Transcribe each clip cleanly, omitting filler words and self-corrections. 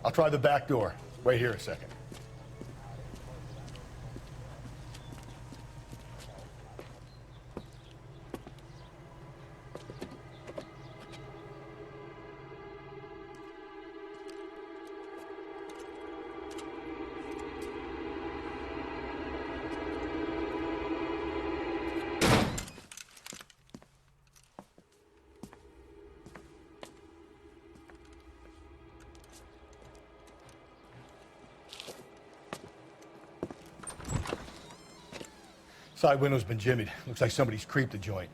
I'll try the back door. Wait here a second. Side window's been jimmied. Looks like somebody's creeped the joint.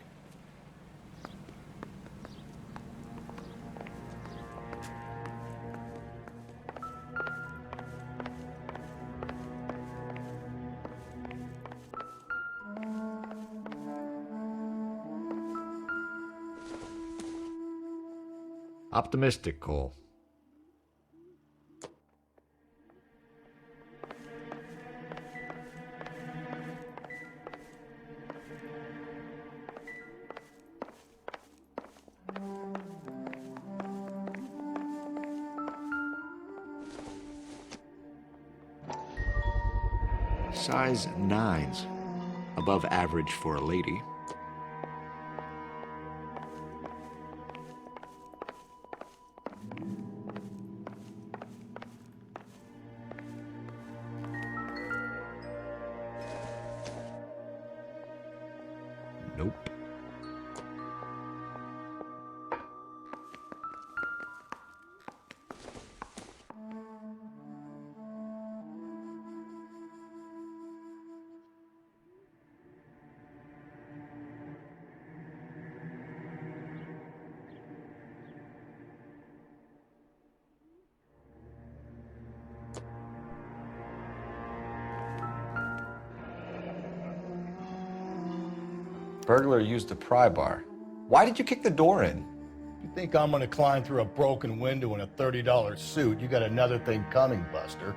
Optimistic, Cole. Size 9s. Above average for a lady. Nope. Burglar used a pry bar. Why did you kick the door in? You think I'm gonna climb through a broken window in a $30 suit? You got another thing coming, Buster.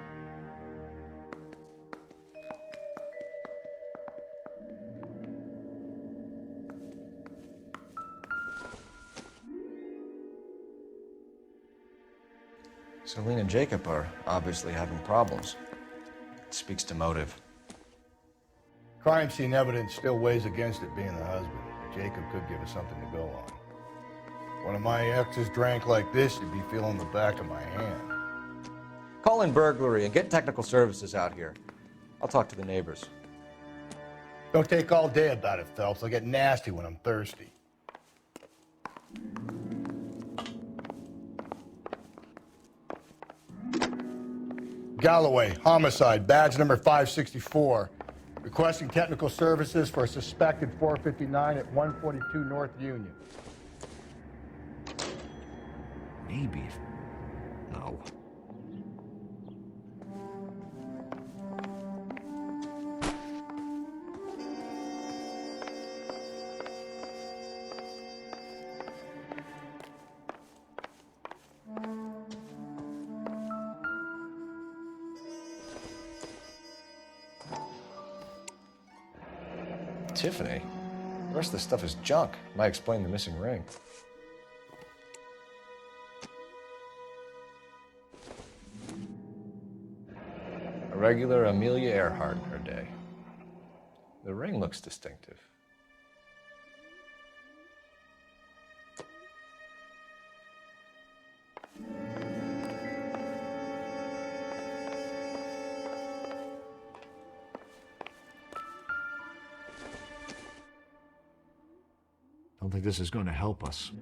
Celine and Jacob are obviously having problems. It speaks to motive. Crime scene evidence still weighs against it being the husband. Jacob could give us something to go on. One of my exes drank like this, you'd be feeling the back of my hand. Call in burglary and get technical services out here. I'll talk to the neighbors. Don't take all day about it, Phelps. I'll get nasty when I'm thirsty. Galloway, homicide, badge number 564. Requesting technical services for a suspected 459 at 142 North Union. Maybe. No. Tiffany? The rest of the stuff is junk. Might explain the missing ring. A regular Amelia Earhart in her day. The ring looks distinctive. Don't think this is going to help us.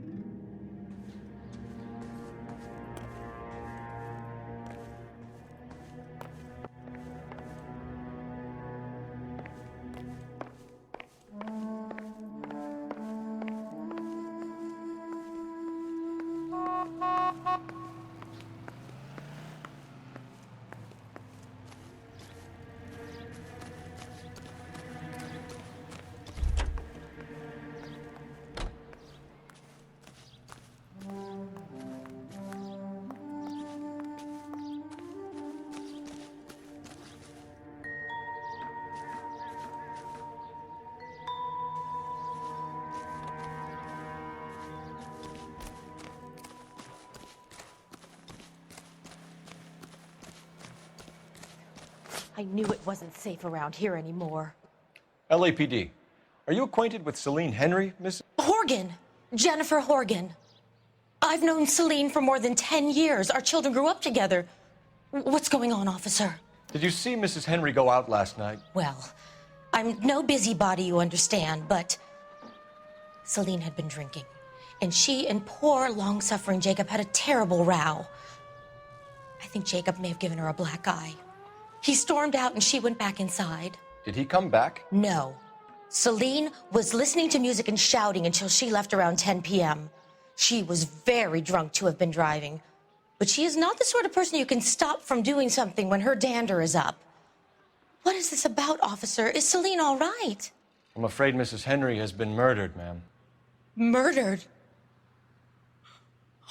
I knew it wasn't safe around here anymore. LAPD, are you acquainted with Celine Henry, Miss? Horgan! Jennifer Horgan. I've known Celine for more than 10 years. Our children grew up together. What's going on, officer? Did you see Mrs. Henry go out last night? Well, I'm no busybody, you understand, but Celine had been drinking, and she and poor, long-suffering Jacob had a terrible row. I think Jacob may have given her a black eye. He stormed out and she went back inside. Did he come back? No. Celine was listening to music and shouting until she left around 10 p.m. She was very drunk to have been driving, but she is not the sort of person you can stop from doing something when her dander is up. What is this about, officer? Is Celine all right? I'm afraid Mrs. Henry has been murdered, ma'am. Murdered?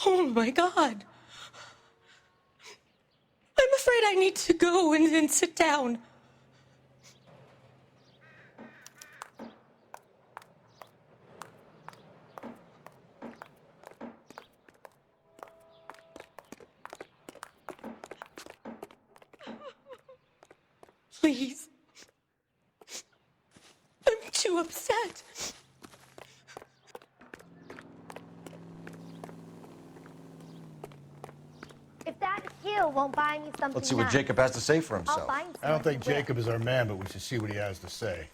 Oh, my God. I'm afraid I need to go and sit down. Please. I'm too upset. If that heel won't buy me something Let's see what nice, Jacob has to say for I'll himself. find I don't someone think who will. Jacob is our man, but we should see what he has to say.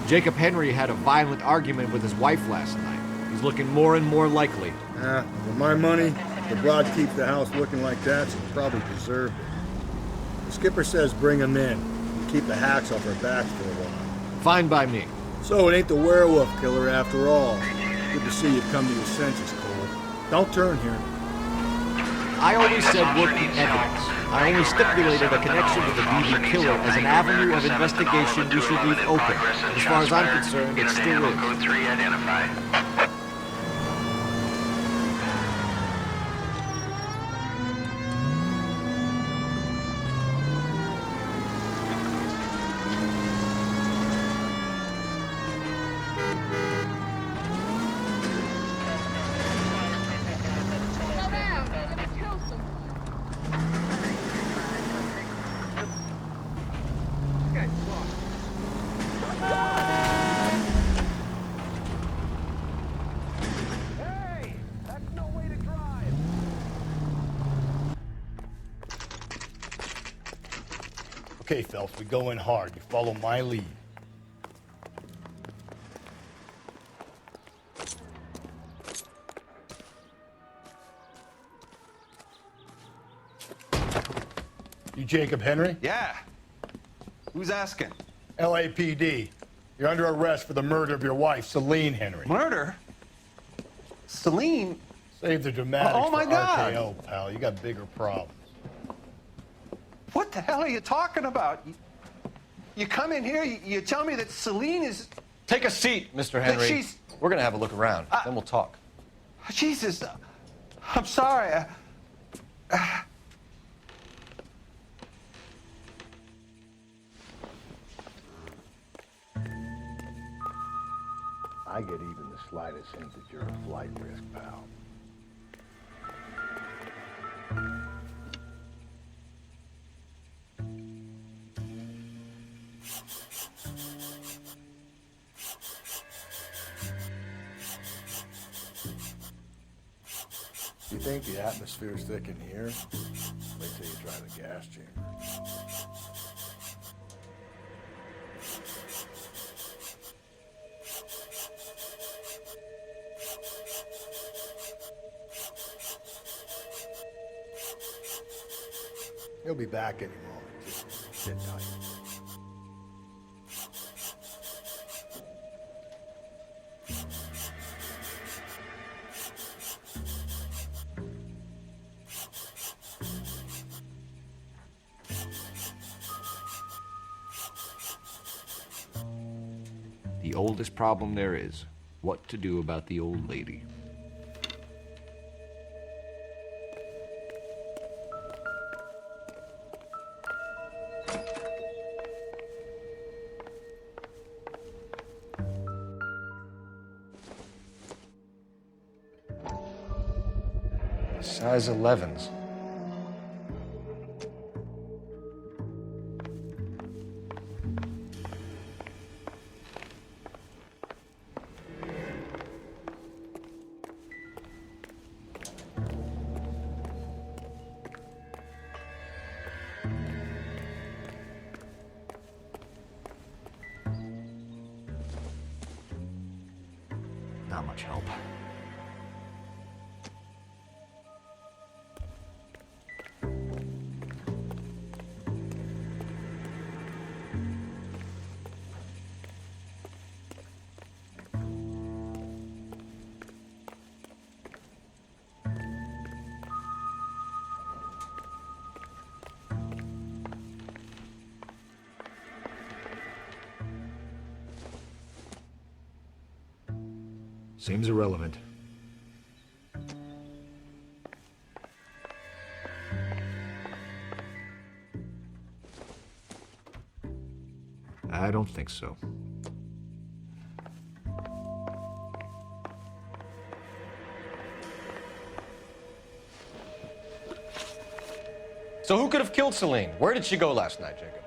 Jacob Henry had a violent argument with his wife last night. He's looking more and more likely. For my money, the broad keeps the house looking like that, so probably deserved it. The skipper says bring him in and keep the hacks off our backs for a while. Fine by me. So it ain't the werewolf killer after all. Good to see you come to your senses, Cole. Don't turn here. I always said working evidence. I only stipulated a connection with the DB killer as an avenue of investigation we should leave open. As far as I'm concerned, it still is. Code 3 identified. Okay, Phelps, we go in hard. You follow my lead. You Jacob Henry? Yeah. Who's asking? LAPD. You're under arrest for the murder of your wife, Celine Henry. Murder? Celine? Save the dramatics Oh, my for God. RKO, pal. You got bigger problems. What the hell are you talking about? You come in here, you tell me that Celine is... Take a seat, Mr. Henry. she's- We're gonna have a look around, then we'll talk. Jesus, I'm sorry. I get even the slightest hint that you're a flight risk, pal. You think the atmosphere's thick in here? Wait till you try the gas chamber. He'll be back any moment. Just sit tight. The oldest problem there is, what to do about the old lady. Size 11s. Not much help. Seems irrelevant. I don't think so. So who could have killed Celine? Where did she go last night, Jacob?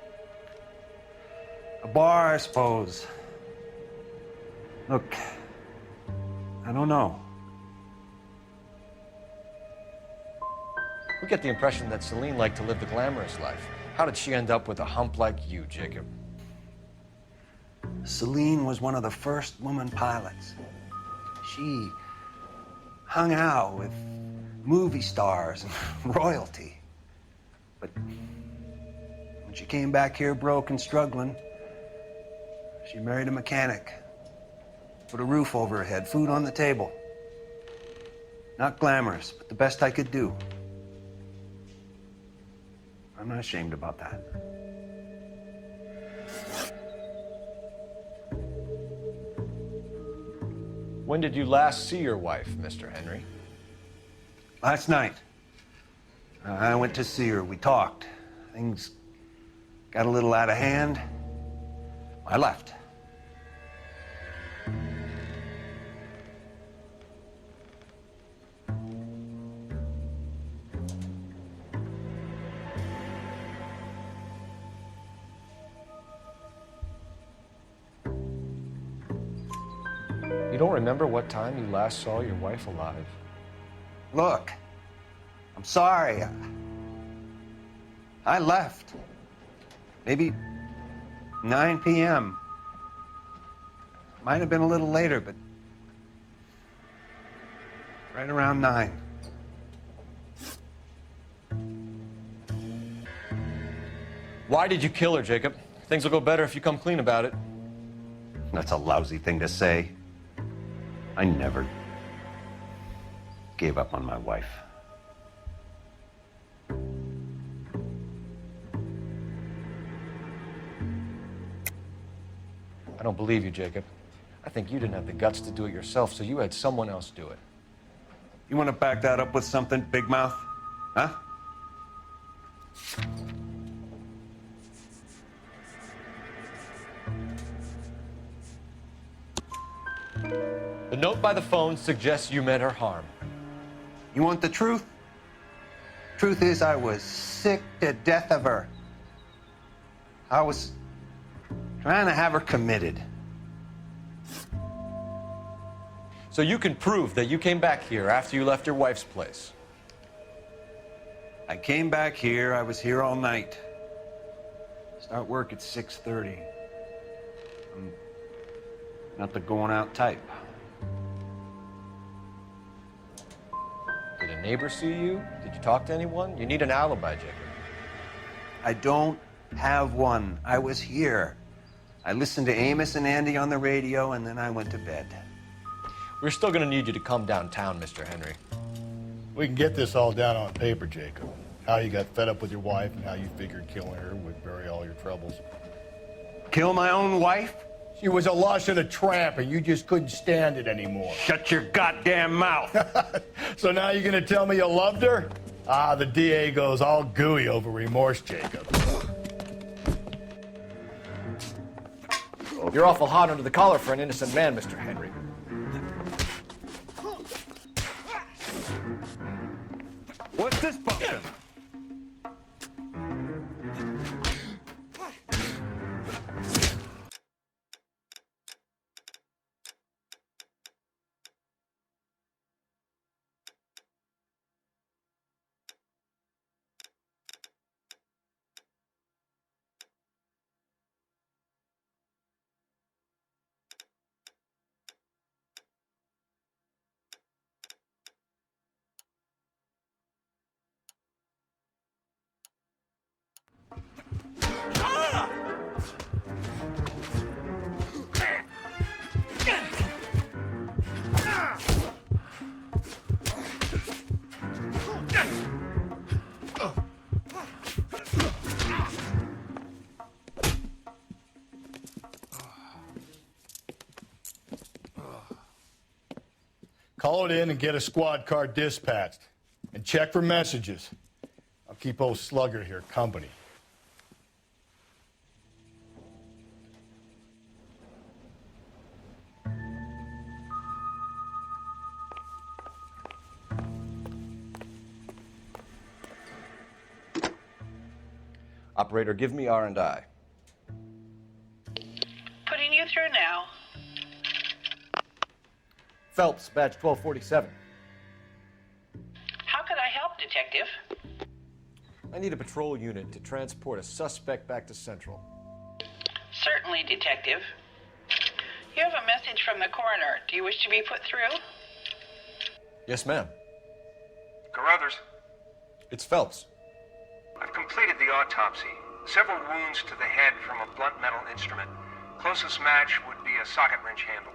A bar, I suppose. Look, I don't know. We get the impression that Celine liked to live the glamorous life. How did she end up with a hump like you, Jacob? Celine was one of the first woman pilots. She hung out with movie stars and royalty. But when she came back here broke and struggling, she married a mechanic. Put a roof over her head, food on the table. Not glamorous, but the best I could do. I'm not ashamed about that. When did you last see your wife, Mr. Henry? Last night, I went to see her. We talked. Things got a little out of hand. I left. You don't remember what time you last saw your wife alive? Look, I'm sorry. I left. Maybe 9 p.m. Might have been a little later, but right around 9. Why did you kill her, Jacob? Things will go better if you come clean about it. That's a lousy thing to say. I never gave up on my wife. I don't believe you, Jacob. I think you didn't have the guts to do it yourself, so you had someone else do it. You want to back that up with something, Big Mouth? Huh? The note by the phone suggests you meant her harm. You want the truth? Truth is, I was sick to death of her. I was trying to have her committed. So you can prove that you came back here after you left your wife's place. I came back here. I was here all night. Start work at 6:30. I'm not the going out type. Did a neighbor see you? Did you talk to anyone? You need an alibi, Jacob. I don't have one. I was here. I listened to Amos and Andy on the radio, and then I went to bed. We're still gonna need you to come downtown, Mr. Henry. We can get this all down on paper, Jacob. How you got fed up with your wife and how you figured killing her would bury all your troubles. Kill my own wife? She was a lush and a tramp, and you just couldn't stand it anymore. Shut your goddamn mouth. So now you're gonna tell me you loved her? Ah, the DA goes all gooey over remorse, Jacob. You're awful hot under the collar for an innocent man, Mr. Henry. Fist bump him. Call it in and get a squad car dispatched. And check for messages. I'll keep old Slugger here company. Operator, give me R&I. Putting you through now. Phelps, badge 1247. How could I help, Detective? I need a patrol unit to transport a suspect back to Central. Certainly, Detective. You have a message from the coroner. Do you wish to be put through? Yes, ma'am. Carruthers, It's Phelps. I've completed the autopsy. Several wounds to the head from a blunt metal instrument. Closest match would be a socket wrench handle.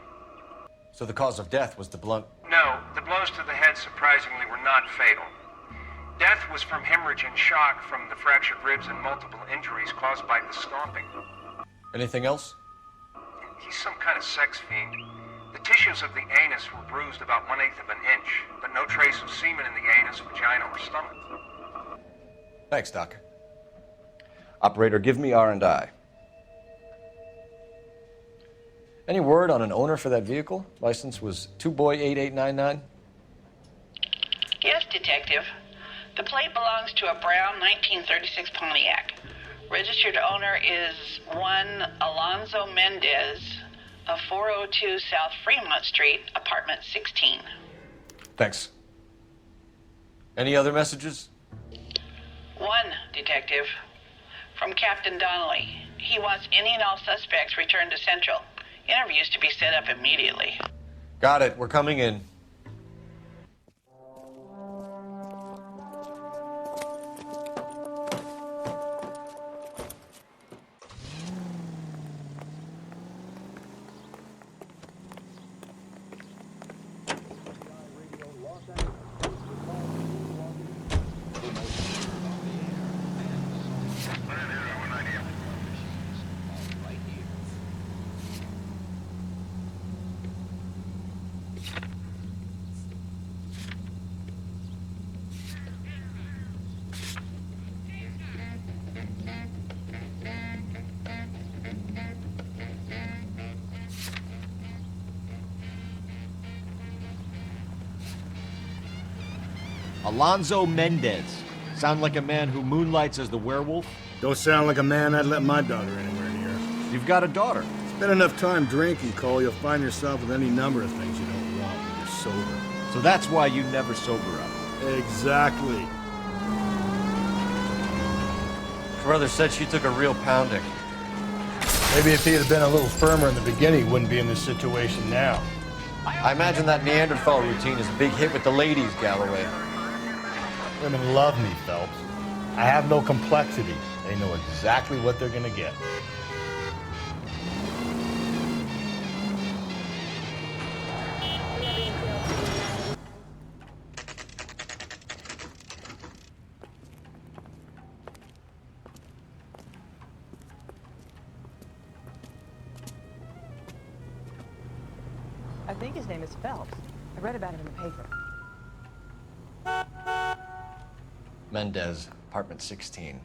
So the cause of death was the blunt... No, the blows to the head surprisingly were not fatal. Death was from hemorrhage and shock from the fractured ribs and multiple injuries caused by the stomping. Anything else? He's some kind of sex fiend. The tissues of the anus were bruised about 1/8 of an inch, but no trace of semen in the anus, vagina, or stomach. Thanks, Doc. Operator, give me R&I. Any word on an owner for that vehicle? License was 2boy8899. Yes, Detective. The plate belongs to a brown 1936 Pontiac. Registered owner is one Alonzo Mendez of 402 South Fremont Street, apartment 16. Thanks. Any other messages? One, Detective. From Captain Donnelly. He wants any and all suspects returned to Central. Interviews to be set up immediately. Got it. We're coming in. Alonzo Mendez. Sound like a man who moonlights as the werewolf? Don't sound like a man I'd let my daughter anywhere near. You've got a daughter. Spend enough time drinking, Cole, you'll find yourself with any number of things you don't want when you're sober. So that's why you never sober up. Exactly. Carruthers said she took a real pounding. Maybe if he had been a little firmer in the beginning, he wouldn't be in this situation now. I imagine that Neanderthal routine is a big hit with the ladies, Galloway. Women love me, Phelps. I have no complexity. They know exactly what they're gonna get. I think his name is Phelps. I read about him in the paper. Mendez, apartment 16.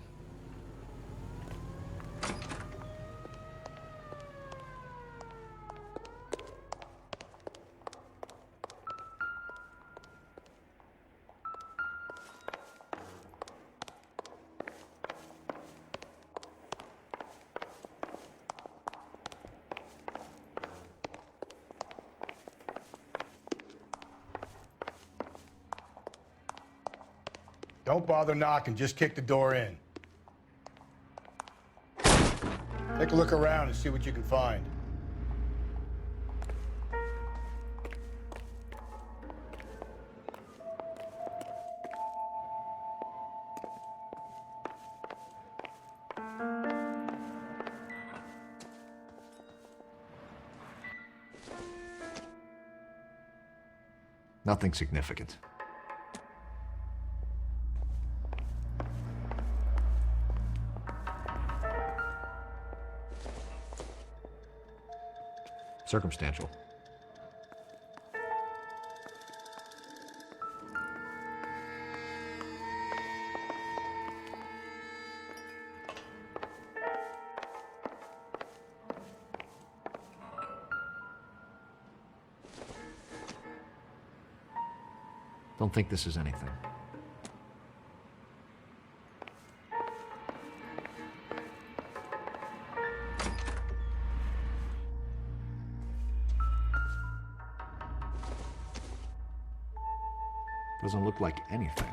Don't bother knocking, just kick the door in. Take a look around and see what you can find. Nothing significant. Circumstantial. Don't think this is anything. Doesn't look like anything.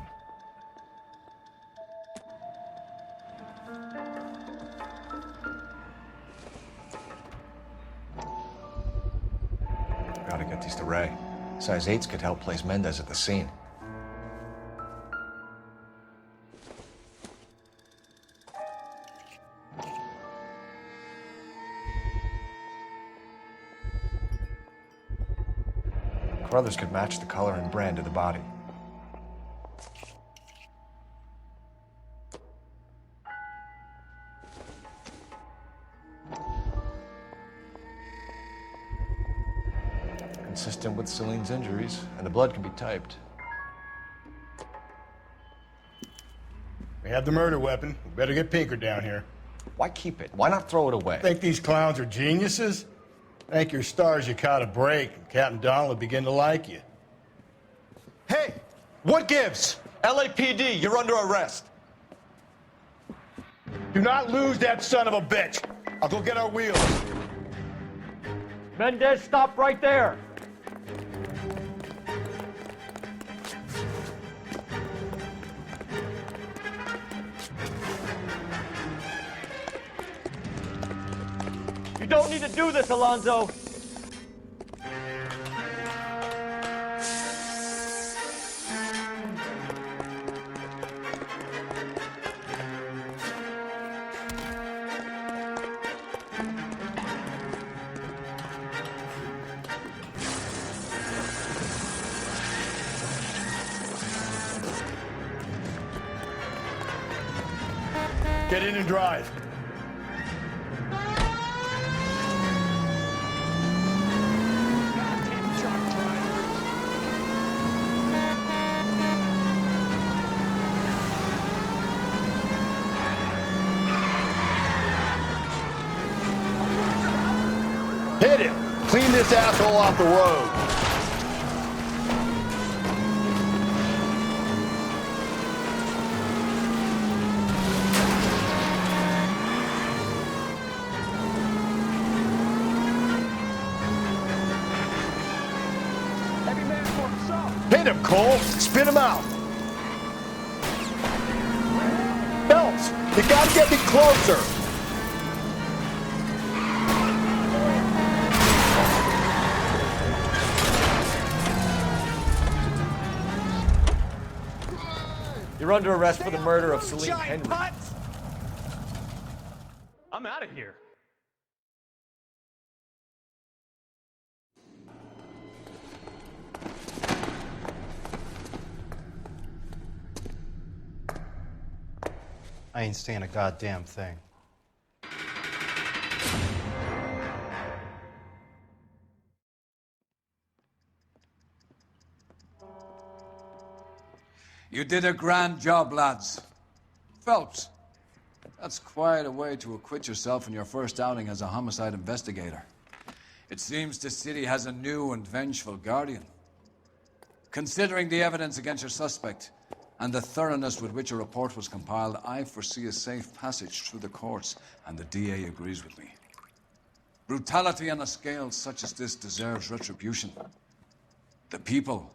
Gotta get these to Ray. Size 8s could help place Mendez at the scene. Carruthers could match the color and brand of the body. Consistent with Celine's injuries, and the blood can be typed. We have the murder weapon. We better get Pinker down here. Why keep it? Why not throw it away? Think these clowns are geniuses? Thank your stars you caught a break, and Captain Donald will begin to like you. Hey! What gives? LAPD, you're under arrest. Do not lose that son of a bitch. I'll go get our wheels. Mendez, stop right there. You don't need to do this, Alonzo. Get in and drive. Hit him! Clean this asshole off the road. Hit him, Cole! Spin him out! Phelps, you gotta get me closer! You're under arrest for the murder of Celine Henry. I'm out of here. I ain't saying a goddamn thing. You did a grand job, lads. Phelps, that's quite a way to acquit yourself in your first outing as a homicide investigator. It seems the city has a new and vengeful guardian. Considering the evidence against your suspect, and the thoroughness with which a report was compiled, I foresee a safe passage through the courts, and the DA agrees with me. Brutality on a scale such as this deserves retribution. The people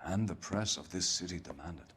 and the press of this city demand it.